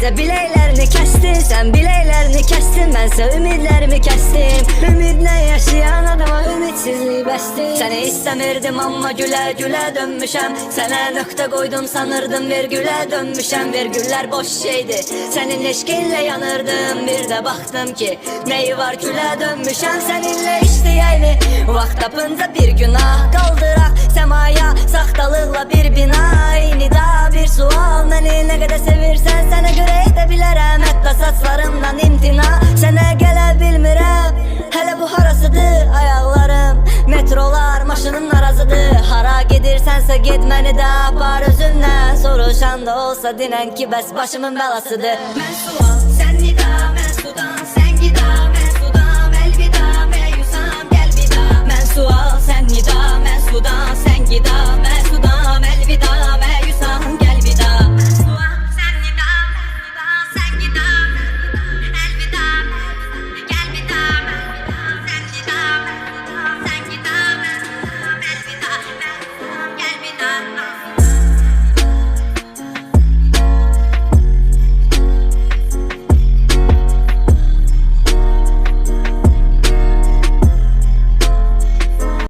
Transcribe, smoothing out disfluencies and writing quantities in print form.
Gecə biləklərini kəstin, sən biləklərini kəstin, mənsə ümidlərimi kəstim. Ümidlə yaşayan adama ümidsizlik bəsdir. Səni istəmirdim amma gülə-gülə dönmüşəm. Sənə nöqtə qoydum sanırdım vergülə dönmüşəm. Vergüllər boş şeydi, sənin eşqinlə yanırdım. Bir də baxdım ki, neyi var gülə dönmüşəm. Səninlə işləyəyli, vaxt tapınca bir günah qaldıraq səmaya, saxtalıqla bir bina. Nida bir sual, məni nə qədər sevirsən, sənə görə edə bilərəm hətta saçlarımdan imtina. Sənə gələ bilmirəm, hələ bu harasıdır ayaqlarım. Metrolar maşının arazıdır, hara gedirsənsə get məni də apar özündən. Soruşan da olsa dinən ki bəs başımın bəlasıdır. Mən sual, sən nida, mən sudan, sən gida, mən sudam, əlvida, məyusam, gəl vida. Mən sual, sən nida, mən sudan, sən gida.